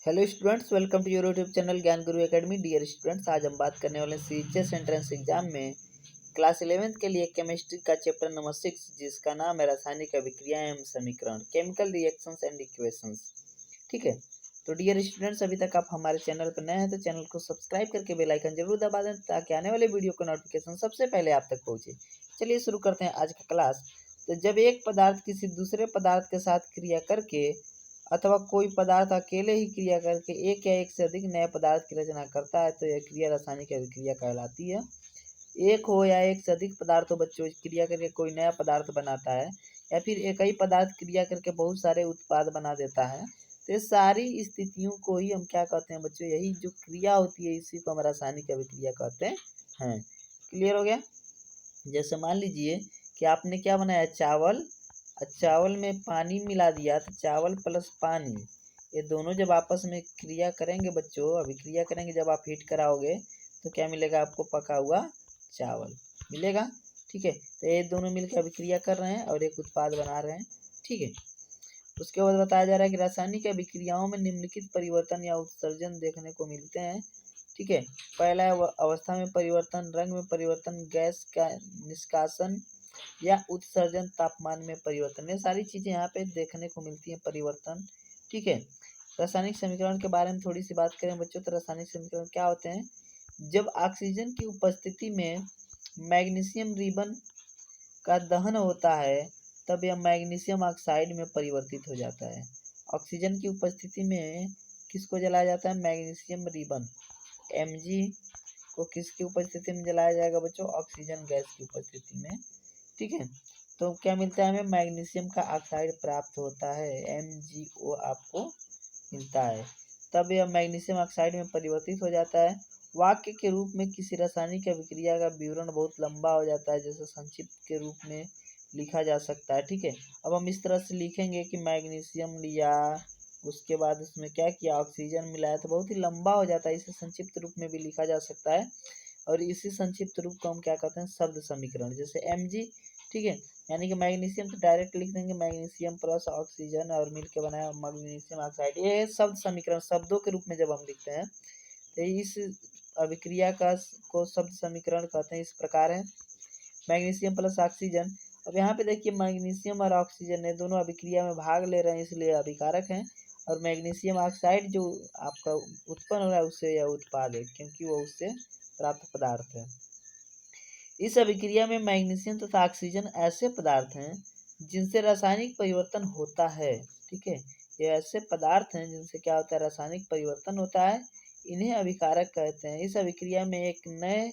Hello students, welcome to your YouTube channel Gyan Guru academy. Dear students, आज हम बात करने वाले सीजीएस एंट्रेंस एग्जाम में क्लास 11th के लिए केमिस्ट्री का चैप्टर नंबर 6, जिसका नाम है रासायनिक अभिक्रियाएं एवं समीकरण, केमिकल रिएक्शंस एंड इक्वेशंस। ठीक है, तो डियर स्टूडेंट्स, अभी तक आप हमारे चैनल पर नए हैं तो चैनल को सब्सक्राइब करके बेल आइकन जरूर दबा दें ताकि आने वाले वीडियो का नोटिफिकेशन सबसे पहले आप तक पहुंचे। चलिए शुरू करते हैं आज का क्लास। तो जब एक पदार्थ किसी दूसरे पदार्थ के साथ क्रिया करके अथवा कोई पदार्थ अकेले ही क्रिया करके एक या एक से अधिक नए पदार्थ की रचना करता है तो यह क्रिया रासायनिक अभिक्रिया कहलाती है। एक हो या एक से अधिक पदार्थ हो, बच्चों, क्रिया करके कोई नया पदार्थ बनाता है या फिर एक ही पदार्थ क्रिया करके बहुत सारे उत्पाद बना देता है, तो ये सारी स्थितियों को ही हम क्या कहते हैं बच्चों? यही जो क्रिया होती है इसी को हम रासायनिक अभिक्रिया कहते हैं। क्लियर हो गया? जैसे मान लीजिए कि आपने क्या बनाया, चावल, और चावल में पानी मिला दिया तो चावल प्लस पानी ये दोनों जब आपस में क्रिया करेंगे बच्चों, अभिक्रिया करेंगे, जब आप हीट कराओगे तो क्या मिलेगा आपको? पका हुआ चावल मिलेगा। ठीक है, तो ये दोनों मिलकर अभिक्रिया कर रहे हैं और एक उत्पाद बना रहे हैं। ठीक है, उसके बाद बताया जा रहा है कि रासायनिक अभिक्रियाओं में निम्नलिखित परिवर्तन या उत्सर्जन देखने को मिलते हैं। ठीक है, पहला है अवस्था में परिवर्तन, रंग में परिवर्तन, गैस का निष्कासन या उत्सर्जन, तापमान में परिवर्तन। ये सारी चीजें यहाँ पे देखने को मिलती हैं, परिवर्तन। ठीक है, रासायनिक समीकरण के बारे में थोड़ी सी बात करें बच्चों, तो रासायनिक समीकरण क्या होते हैं? जब ऑक्सीजन की उपस्थिति में मैग्नीशियम रिबन का दहन होता है तब यह मैग्नीशियम ऑक्साइड में परिवर्तित हो जाता है। ऑक्सीजन की उपस्थिति में किसको जलाया जाता है? मैग्नीशियम रिबन, Mg को किसकी उपस्थिति में जलाया जाएगा बच्चों? ऑक्सीजन गैस की उपस्थिति में। ठीक है, तो क्या मिलता है हमें? मैग्नीशियम का ऑक्साइड प्राप्त होता है, MgO आपको मिलता है। तब यह मैग्नीशियम ऑक्साइड में परिवर्तित हो जाता है। वाक्य के रूप में किसी रासायनिक अभिक्रिया का विवरण बहुत लंबा हो जाता है, जैसे संक्षिप्त के रूप में लिखा जा सकता है। ठीक है, अब हम इस तरह से लिखेंगे कि मैग्नीशियम लिया, उसके बाद उसमें क्या किया, ऑक्सीजन मिलाया, तो बहुत ही लंबा हो जाता है। इसे संक्षिप्त रूप में भी लिखा जा सकता है और इसी संक्षिप्त रूप को हम क्या कहते हैं? शब्द समीकरण। जैसे Mg, ठीक है, यानी कि मैग्नीशियम तो डायरेक्ट लिख देंगे मैग्नीशियम प्लस ऑक्सीजन और मिलकर बनाया मैग्नीशियम ऑक्साइड। ये शब्द समीकरण शब्दों के रूप में जब हम लिखते हैं तो इस अभिक्रिया का को शब्द समीकरण कहते हैं। इस प्रकार है मैग्नीशियम प्लस ऑक्सीजन। अब यहाँ पे देखिए मैग्नीशियम और ऑक्सीजन ने दोनों अभिक्रिया में भाग ले रहे हैं, इसलिए अभिकारक हैं। और मैग्नीशियम ऑक्साइड जो आपका उत्पन्न हो रहा है उससे यह उत्पाद है, क्योंकि वो उससे प्राप्त पदार्थ है। इस अभिक्रिया में मैग्नीशियम तथा ऑक्सीजन ऐसे पदार्थ हैं जिनसे रासायनिक परिवर्तन होता है। ठीक है, ये ऐसे पदार्थ हैं जिनसे क्या होता है? रासायनिक परिवर्तन होता है, इन्हें अभिकारक कहते हैं। इस अभिक्रिया में एक नए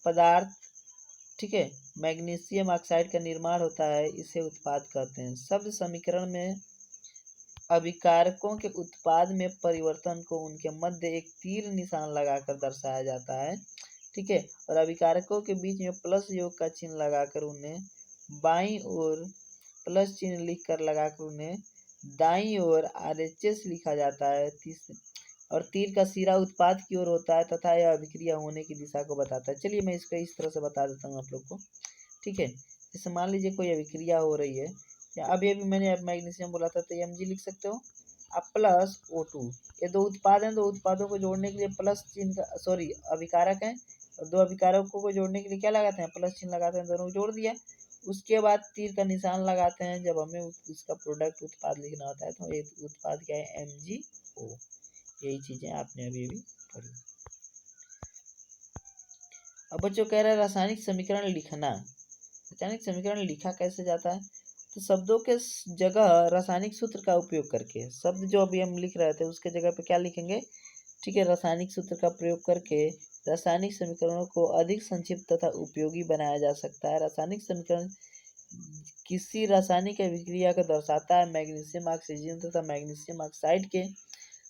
पदार्थ, ठीक है, मैग्नीशियम ऑक्साइड का निर्माण होता है, इसे उत्पाद कहते हैं। शब्द समीकरण में अभिकारकों के उत्पाद में परिवर्तन को उनके मध्य एक तीर निशान लगाकर दर्शाया जाता है। ठीक है, और अभिकारकों के बीच में प्लस योग का चिन्ह लगाकर उन्हें बाईं ओर प्लस चिन्ह लिखकर लगाकर उन्हें दाईं ओर RHS लिखा जाता है। और तीर का सिरा उत्पाद की ओर होता है तथा यह अभिक्रिया होने की दिशा को बताता है। चलिए मैं इसको इस तरह से बता देता हूँ आप लोग को। ठीक है, जैसे मान लीजिए कोई अभिक्रिया हो रही है, या अभी अभी मैंने मैग्नीशियम बोला था तो Mg लिख सकते हो, अब प्लस O2। ये दो उत्पाद हैं, दो उत्पादों को जोड़ने के लिए प्लस चिन्ह का, सॉरी, अभिकारक हैं, और दो अभिकारकों को जोड़ने के लिए क्या लगाते हैं? प्लस चिन्ह लगाते हैं, दोनों को जोड़ दिया। उसके बाद तीर का निशान लगाते हैं जब हमें उसका प्रोडक्ट उत्पाद लिखना होता है, तो ये उत्पाद क्या है? MgO। यही चीजें आपने अभी अभी पढ़ी। अब बच्चों कह रहे हैं रासायनिक समीकरण लिखना। रासायनिक समीकरण लिखा कैसे जाता है? तो शब्दों के जगह रासायनिक सूत्र का उपयोग करके, शब्द जो अभी हम लिख रहे थे उसके जगह पे क्या लिखेंगे? ठीक है, रासायनिक सूत्र का प्रयोग करके रासायनिक समीकरणों को अधिक संक्षिप्त तथा उपयोगी बनाया जा सकता है। रासायनिक समीकरण किसी रासायनिक अभिक्रिया को दर्शाता है। मैग्नीशियम ऑक्सीजन तथा मैग्नीशियम ऑक्साइड के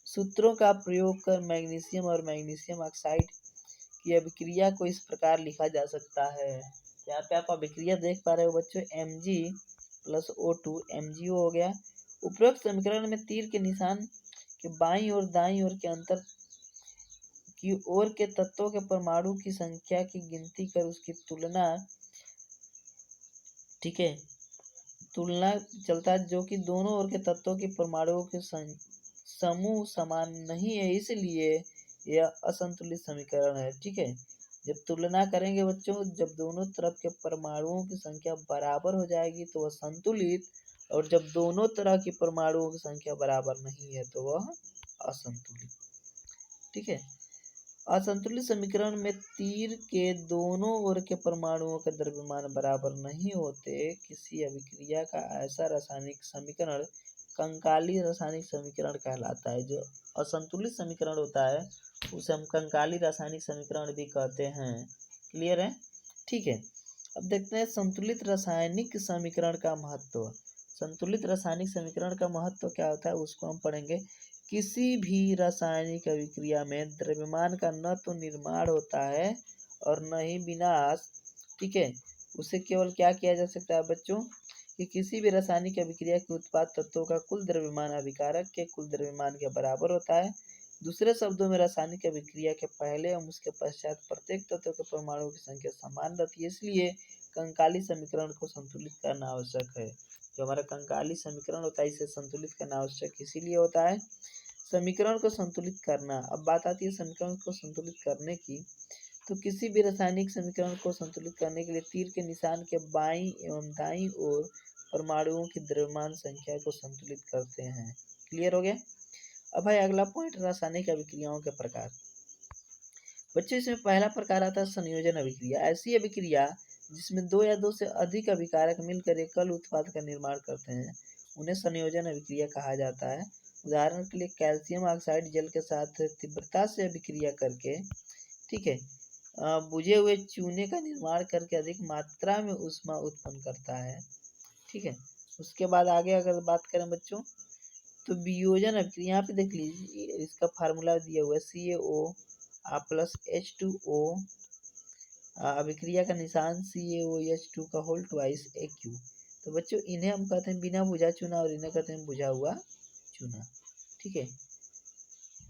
सूत्रों का प्रयोग कर मैग्नीशियम और मैग्नीशियम ऑक्साइड की अभिक्रिया को इस प्रकार लिखा जा सकता है। यहाँ पे आप अभिक्रिया देख पा रहे हो बच्चों, Mg प्लस O2, MgO हो गया। उपरोक्त समीकरण में तीर के निशान के बाईं और दाईं ओर के अंतर की ओर के तत्वों के परमाणु की संख्या की गिनती कर उसकी तुलना, ठीक है, तुलना चलता है जो कि दोनों ओर के तत्वों के परमाणुओं की समूह समान नहीं है, इसलिए यह असंतुलित समीकरण है। ठीक है, जब तुलना करेंगे बच्चों, जब दोनों तरफ के परमाणुओं की संख्या बराबर हो जाएगी तो वह संतुलित, और जब दोनों तरह की परमाणुओं की संख्या बराबर नहीं है तो वह असंतुलित। ठीक है, असंतुलित समीकरण में तीर के दोनों ओर के परमाणुओं के द्रव्यमान बराबर नहीं होते। किसी अभिक्रिया का ऐसा रासायनिक समीकरण कंकाली रासायनिक समीकरण कहलाता है। जो असंतुलित समीकरण होता है उसे हम कंकाली रासायनिक समीकरण भी कहते हैं। क्लियर है? ठीक है, अब देखते हैं संतुलित रासायनिक समीकरण का महत्व। संतुलित रासायनिक समीकरण का महत्व क्या होता है उसको हम पढ़ेंगे। किसी भी रासायनिक अभिक्रिया में द्रव्यमान का न तो निर्माण होता है और न ही विनाश। ठीक है, उसे केवल क्या किया जा सकता है बच्चों कि किसी भी रासायनिक अभिक्रिया के उत्पाद तत्वों का कुल द्रव्यमान अभिकारक के कुल द्रव्यमान के बराबर होता है। दूसरे शब्दों में रासायनिक अभिक्रिया के पहले एवं उसके पश्चात प्रत्येक तत्व के परमाणुओं की संख्या समान रहती है, इसलिए कंकाली समीकरण को संतुलित करना आवश्यक है। जो हमारा कंकाली समीकरण होता है इसे संतुलित करना आवश्यक इसीलिए होता है। समीकरण को संतुलित करना, अब बात आती है समीकरण को संतुलित करने की। तो किसी भी रासायनिक समीकरण को संतुलित करने के लिए तीर के निशान के बाईं एवं दाईं ओर परमाणुओं की द्रव्यमान संख्या को संतुलित करते हैं। क्लियर हो गया? अब भाई अगला पॉइंट, रासायनिक अभिक्रियाओं के प्रकार। बच्चों इसमें पहला प्रकार आता है संयोजन अभिक्रिया। ऐसी अभिक्रिया जिसमें दो या दो से अधिक अभिकारक मिलकर एकल उत्पाद का निर्माण करते हैं उन्हें संयोजन अभिक्रिया कहा जाता है। उदाहरण के लिए कैल्शियम ऑक्साइड जल के साथ तीव्रता से अभिक्रिया करके, ठीक है, बुझे हुए चूने का निर्माण करके अधिक मात्रा में ऊष्मा उत्पन्न करता है। ठीक है, उसके बाद आगे अगर बात करें बच्चों तो वियोजन अभिक्रिया, यहाँ पे देख लीजिए इसका फार्मूला दिया हुआ है CaO प्लस H2O, अभिक्रिया का निशान CaOH2 का होल ट्वाइस AQ। तो बच्चों इन्हें हम कहते हैं बिना बुझा चूना और इन्हें कहते हैं बुझा हुआ चूना। ठीक है,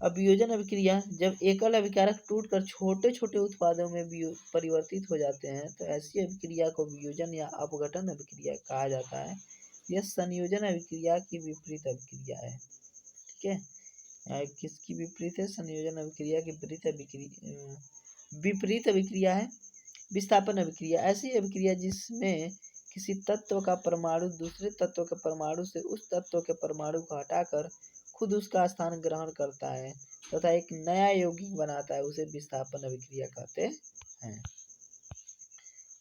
अब वियोजन अभिक्रिया, जब एकल अभिकारक टूटकर छोटे छोटे उत्पादों में परिवर्तित हो जाते हैं तो ऐसी अभिक्रिया को वियोजन या अपघटन अभिक्रिया कहा जाता है। यह संयोजन अभिक्रिया की विपरीत अभिक्रिया है। ठीक है, किसकी विपरीत है? संयोजन अभिक्रिया की विपरीत अभिक्रिया है विस्थापन अभिक्रिया। ऐसी अभिक्रिया जिसमें किसी तत्व का परमाणु दूसरे तत्व के परमाणु से उस तत्व के परमाणु को हटाकर खुद उसका स्थान ग्रहण करता है तथा एक नया यौगिक बनाता है, उसे विस्थापन अभिक्रिया कहते हैं।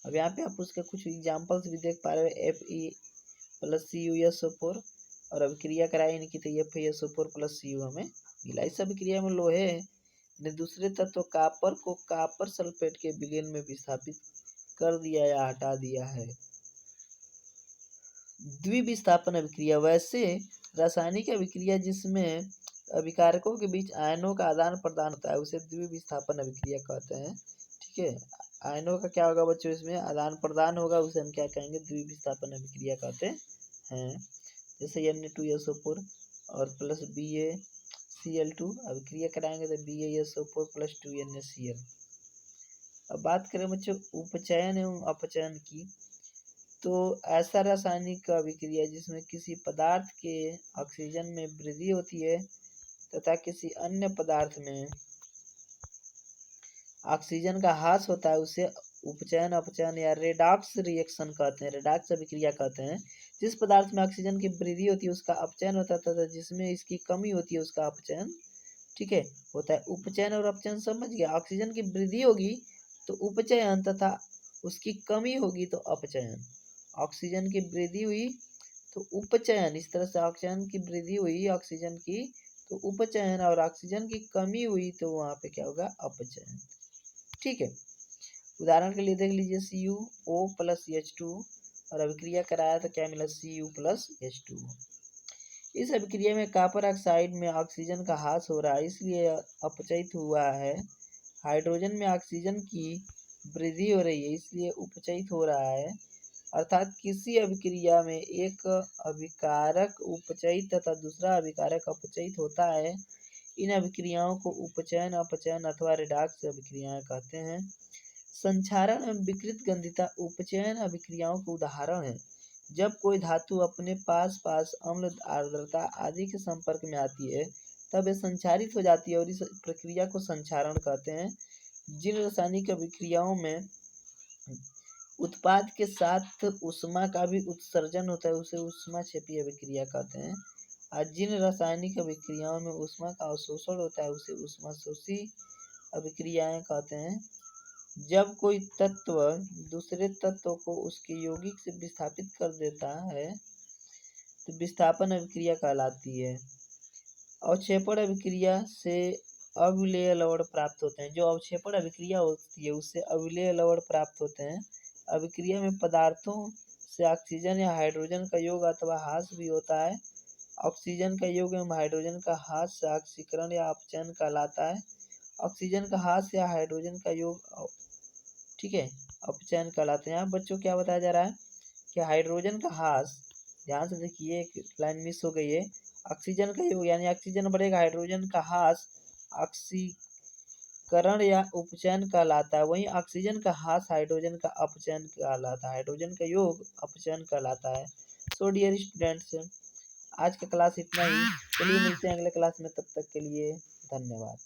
अब यहाँ पे आप उसके कुछ एग्जाम्पल्स भी देख पा रहे हो। Fe प्लस CuSO4 और अभिक्रिया कराई इनकी तो FeSO4 प्लस Cu हमें मिला। इस अभिक्रिया में लोहे ने दूसरे तत्व कापर को कापर सल्फेट के विलयन में विस्थापित कर दिया या हटा दिया है। द्विविस्थापन अभिक्रिया, वैसे रासायनिक अभिक्रिया जिसमें अभिकारकों के बीच आयनों का आदान प्रदान होता है उसे द्विविस्थापन अभिक्रिया कहते हैं। ठीक है, आयनों का क्या होगा बच्चों? इसमें आदान प्रदान होगा, उसे हम क्या कहेंगे? द्विविस्थापन अभिक्रिया कहते हैं। जैसे Na2SO4 और प्लस BaCl2 अभिक्रिया कराएंगे तो BaSO4 प्लस 2NaCl। अब बात करें बच्चों उपचयन एवं अपचयन की, तो ऐसा रासायनिक अभिक्रिया जिसमें किसी पदार्थ के ऑक्सीजन में वृद्धि होती है तथा किसी अन्य पदार्थ में ऑक्सीजन का ह्रास होता है उसे उपचयन अपचयन या रेडॉक्स रिएक्शन कहते हैं, रेडॉक्स अभिक्रिया कहते हैं। जिस पदार्थ में ऑक्सीजन की वृद्धि होती है उसका अपचयन होता है तथा जिसमें इसकी कमी होती है उसका अपचयन, ठीक है, होता है। उपचयन और अपचयन समझ गया? ऑक्सीजन की वृद्धि होगी तो उपचयन तथा उसकी कमी होगी तो अपचयन। ऑक्सीजन की वृद्धि हुई तो उपचयन, इस तरह से ऑक्सीजन की वृद्धि हुई ऑक्सीजन की तो उपचयन, और ऑक्सीजन की कमी हुई तो वहाँ पे क्या होगा? अपचयन। ठीक है, उदाहरण के लिए देख लीजिए CuO प्लस H2 और अभिक्रिया कराया तो क्या मिला? Cu plus H2। इस अभिक्रिया में कॉपर ऑक्साइड में ऑक्सीजन का ह्रास हो रहा है इसलिए अपचयित हुआ है। हाइड्रोजन में ऑक्सीजन की वृद्धि हो रही है इसलिए उपचयित हो रहा है। अर्थात किसी अभिक्रिया में एक अभिकारक उपचयित तथा दूसरा अभिकारक अपचयित होता है। इन अभिक्रियाओं को उपचयन अपचयन अथवा रेडॉक्स अभिक्रियाएं कहते हैं। संक्षारण एवं विकृत गंधिता उपचयन अभिक्रियाओं के उदाहरण है। जब कोई धातु अपने पास अम्ल आर्द्रता आदि के संपर्क में आती है तब ये संचारित हो जाती है और इस प्रक्रिया को संचारण कहते हैं। जिन रासायनिक अभिक्रियाओं में उत्पाद के साथ ऊष्मा का भी उत्सर्जन होता है उसे ऊष्माक्षेपी अभिक्रिया कहते हैं। और जिन रासायनिक अभिक्रियाओं में ऊष्मा का अवशोषण होता है उसे ऊष्माशोषी अभिक्रियाएं कहते हैं। जब कोई तत्व दूसरे तत्व को उसके यौगिक से विस्थापित कर देता है तो विस्थापन अभिक्रिया कहलाती है। अवक्षेपण अभिक्रिया से अविलेय लवण प्राप्त होते हैं। जो अवक्षेपण अभिक्रिया होती है उससे अविलेय लवण प्राप्त होते हैं। अभिक्रिया में पदार्थों से ऑक्सीजन या हाइड्रोजन का योग अथवा ह्रास भी होता है। ऑक्सीजन का योग एवं हाइड्रोजन का ह्रास ऑक्सीकरण या अपचयन कहलाता है। ऑक्सीजन का ह्रास या हाइड्रोजन का योग ठीक है अपचयन कहलाते हैं। यहाँ बच्चों क्या बताया जा रहा है कि हाइड्रोजन का ह्रास, ध्यान से देखिए एक लाइन मिस हो गई है। ऑक्सीजन का योग यानी ऑक्सीजन बढ़ेगा, हाइड्रोजन का ह्रास ऑक्सीकरण या उपचयन कहलाता है। वहीं ऑक्सीजन का ह्रास हाइड्रोजन का अपचयन कहलाता है। हाइड्रोजन का योग अपचयन कहलाता है। सो डियर स्टूडेंट्स, आज का क्लास इतना ही। चलिए मिलते हैं अगले क्लास में, तब तक के लिए धन्यवाद।